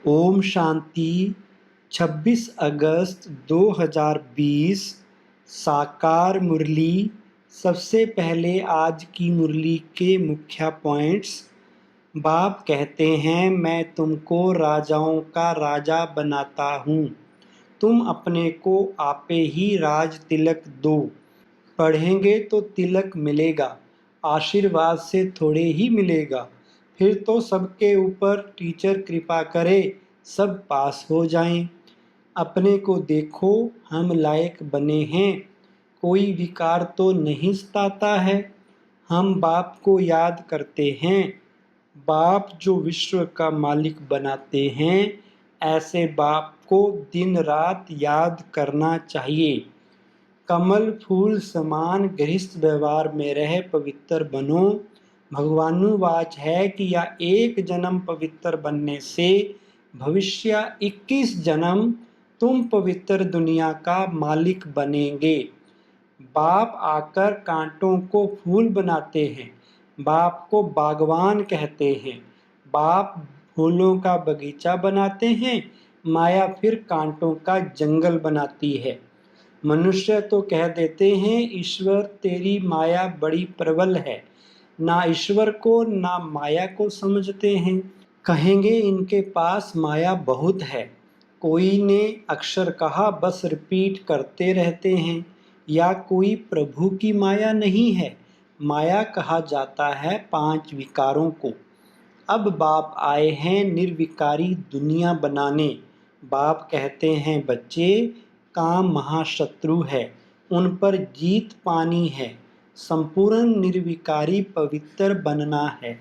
ओम शांति। 26 अगस्त 2020 साकार मुरली। सबसे पहले आज की मुरली के मुख्य पॉइंट्स। बाप कहते हैं, मैं तुमको राजाओं का राजा बनाता हूँ, तुम अपने को आपे ही राज तिलक दो। पढ़ेंगे तो तिलक मिलेगा, आशीर्वाद से थोड़े ही मिलेगा। फिर तो सबके ऊपर टीचर कृपा करे, सब पास हो जाएं। अपने को देखो, हम लायक बने हैं, कोई विकार तो नहीं सताता है। हम बाप को याद करते हैं, बाप जो विश्व का मालिक बनाते हैं, ऐसे बाप को दिन रात याद करना चाहिए। कमल फूल समान गृहस्थ व्यवहार में रह पवित्र बनो। भगवानुवाच है कि या एक जन्म पवित्र बनने से भविष्य 21 जन्म तुम पवित्र दुनिया का मालिक बनेंगे। बाप आकर कांटों को फूल बनाते हैं, बाप को बागवान कहते हैं। बाप फूलों का बगीचा बनाते हैं, माया फिर कांटों का जंगल बनाती है। मनुष्य तो कह देते हैं, ईश्वर तेरी माया बड़ी प्रबल है। ना ईश्वर को ना माया को समझते हैं। कहेंगे इनके पास माया बहुत है। कोई ने अक्षर कहा, बस रिपीट करते रहते हैं। या कोई प्रभु की माया नहीं है। माया कहा जाता है 5 विकारों को। अब बाप आए हैं निर्विकारी दुनिया बनाने। बाप कहते हैं, बच्चे काम महाशत्रु है, उन पर जीत पानी है। संपूर्ण निर्विकारी पवित्र बनना है।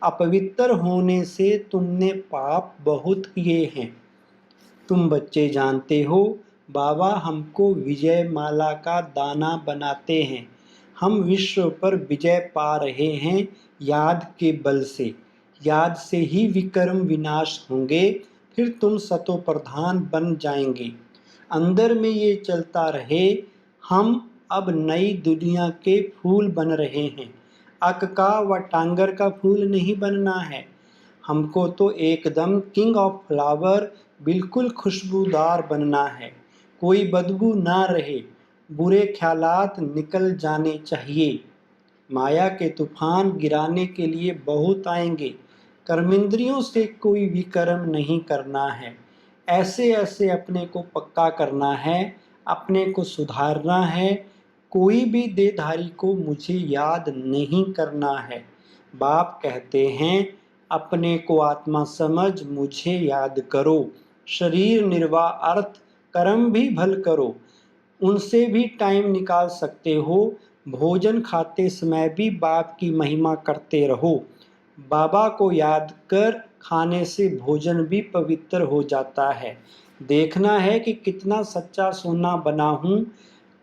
अपवित्र होने से तुमने पाप बहुत किए हैं। तुम बच्चे जानते हो, बाबा हमको विजय माला का दाना बनाते हैं। हम विश्व पर विजय पा रहे हैं याद के बल से। याद से ही विक्रम विनाश होंगे, फिर तुम सतो प्रधान बन जाएंगे। अंदर में ये चलता रहे, हम अब नई दुनिया के फूल बन रहे हैं। अक का व टांगर का फूल नहीं बनना है। हमको तो एकदम किंग ऑफ फ्लावर, बिल्कुल खुशबूदार बनना है। कोई बदबू ना रहे, बुरे ख्यालात निकल जाने चाहिए। माया के तूफान गिराने के लिए बहुत आएंगे। कर्मेंद्रियों से कोई भी कर्म नहीं करना है। ऐसे ऐसे अपने को पक्का करना है, अपने को सुधारना है। कोई भी देहधारी को मुझे याद नहीं करना है। बाप कहते हैं, अपने को आत्मा समझ मुझे याद करो। शरीर निर्वाह अर्थ कर्म भी भल करो, उनसे भी टाइम निकाल सकते हो। भोजन खाते समय भी बाप की महिमा करते रहो। बाबा को याद कर खाने से भोजन भी पवित्र हो जाता है। देखना है कि कितना सच्चा सोना बना हूँ।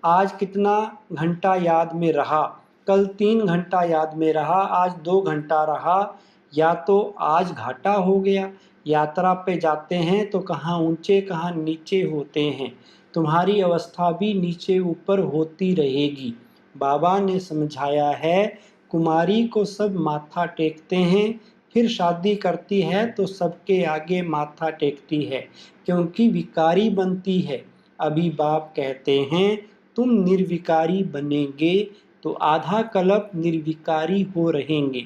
आज कितना घंटा याद में रहा, कल 3 घंटा याद में रहा, आज 2 घंटा रहा। या तो आज घाटा हो गया। यात्रा पे जाते हैं तो कहाँ ऊंचे कहाँ नीचे होते हैं। तुम्हारी अवस्था भी नीचे ऊपर होती रहेगी। बाबा ने समझाया है, कुमारी को सब माथा टेकते हैं, फिर शादी करती है तो सबके आगे माथा टेकती है, क्योंकि विकारी बनती है। अभी बाप कहते हैं, तुम निर्विकारी बनेंगे तो आधा कल्प निर्विकारी हो रहेंगे।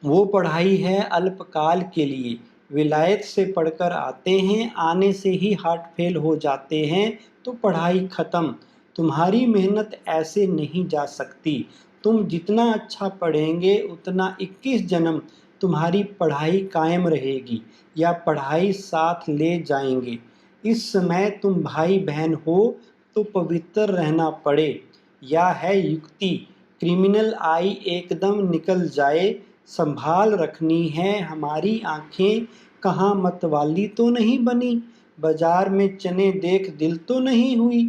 वो पढ़ाई है अल्पकाल के लिए। विलायत से पढ़कर आते हैं, आने से ही हार्ट फेल हो जाते हैं तो पढ़ाई खत्म। तुम्हारी मेहनत ऐसे नहीं जा सकती। तुम जितना अच्छा पढ़ेंगे उतना 21 जन्म तुम्हारी पढ़ाई कायम रहेगी, या पढ़ाई साथ ले जाएंगे। इस समय तुम भाई बहन हो तो पवित्र रहना पड़े। या है युक्ति, क्रिमिनल आई एकदम निकल जाए, संभाल रखनी है। हमारी आंखें कहाँ मतवाली तो नहीं बनी, बाजार में चने देख दिल तो नहीं हुई।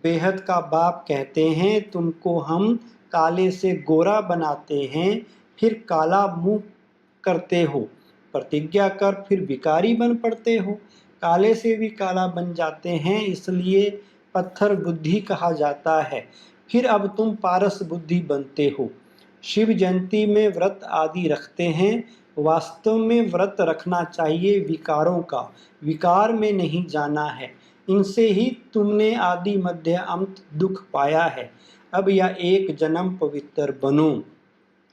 बेहद का बाप कहते हैं, तुमको हम काले से गोरा बनाते हैं, फिर काला मुंह करते हो। प्रतिज्ञा कर फिर भिखारी बन पड़ते हो। काले से भी काला बन जाते हैं, इसलिए पत्थर बुद्धि कहा जाता है। फिर अब तुम पारस बुद्धि बनते हो। शिव जयंती में व्रत आदि रखते हैं, वास्तव में व्रत रखना चाहिए विकारों का, विकार में नहीं जाना है। इनसे ही तुमने आदि मध्य अंत दुख पाया है। अब यह एक जन्म पवित्र बनो।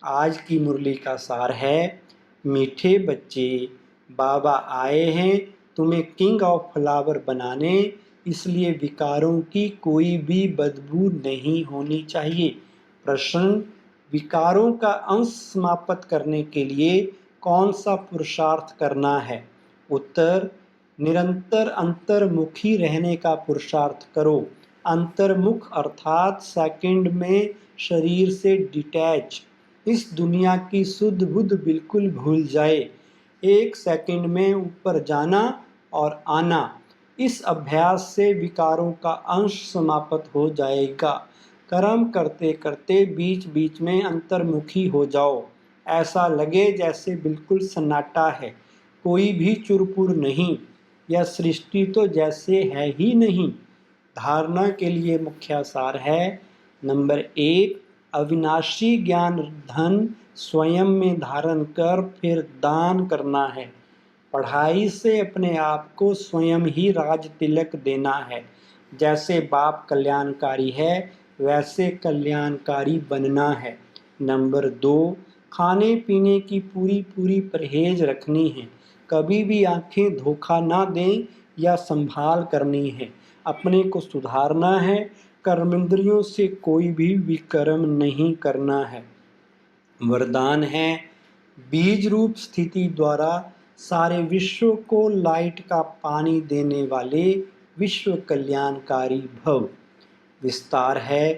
आज की मुरली का सार है, मीठे बच्चे, बाबा आए हैं तुम्हें किंग ऑफ फ्लावर बनाने, इसलिए विकारों की कोई भी बदबू नहीं होनी चाहिए। प्रश्न, विकारों का अंश समाप्त करने के लिए कौन सा पुरुषार्थ करना है? उत्तर, निरंतर अंतर्मुखी रहने का पुरुषार्थ करो। अंतर्मुख अर्थात सेकंड में शरीर से डिटैच, इस दुनिया की शुद्ध बुद्ध बिल्कुल भूल जाए। 1 सेकंड में ऊपर जाना और आना, इस अभ्यास से विकारों का अंश समाप्त हो जाएगा। कर्म करते करते बीच बीच में अंतर्मुखी हो जाओ, ऐसा लगे जैसे बिल्कुल सन्नाटा है, कोई भी चुरपुर नहीं, यह सृष्टि तो जैसे है ही नहीं। धारणा के लिए मुख्य सार है, नंबर 1, अविनाशी ज्ञान धन स्वयं में धारण कर फिर दान करना है। पढ़ाई से अपने आप को स्वयं ही राज तिलक देना है। जैसे बाप कल्याणकारी है वैसे कल्याणकारी बनना है। नंबर 2, खाने पीने की पूरी पूरी परहेज रखनी है। कभी भी आंखें धोखा ना दें या संभाल करनी है। अपने को सुधारना है, कर्मेंद्रियों से कोई भी विकर्म नहीं करना है। वरदान है, बीज रूप स्थिति द्वारा सारे विश्व को लाइट का पानी देने वाले विश्व कल्याणकारी भव। विस्तार है,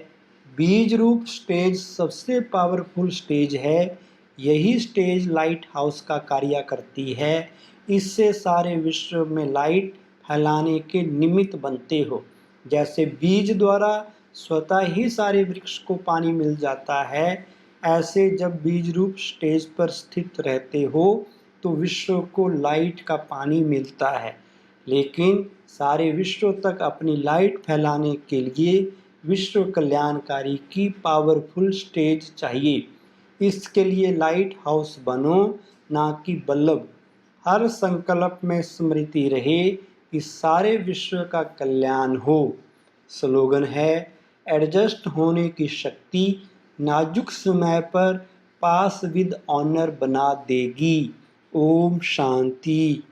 बीज रूप स्टेज सबसे पावरफुल स्टेज है। यही स्टेज लाइट हाउस का कार्य करती है। इससे सारे विश्व में लाइट फैलाने के निमित्त बनते हो। जैसे बीज द्वारा स्वतः ही सारे वृक्ष को पानी मिल जाता है, ऐसे जब बीज रूप स्टेज पर स्थित रहते हो तो विश्व को लाइट का पानी मिलता है। लेकिन सारे विश्व तक अपनी लाइट फैलाने के लिए विश्व कल्याणकारी की पावरफुल स्टेज चाहिए। इसके लिए लाइट हाउस बनो, ना कि बल्ब। हर संकल्प में स्मृति रहे कि सारे विश्व का कल्याण हो। स्लोगन है, एडजस्ट होने की शक्ति नाजुक समय पर पास विद ऑनर बना देगी। ओम शांति।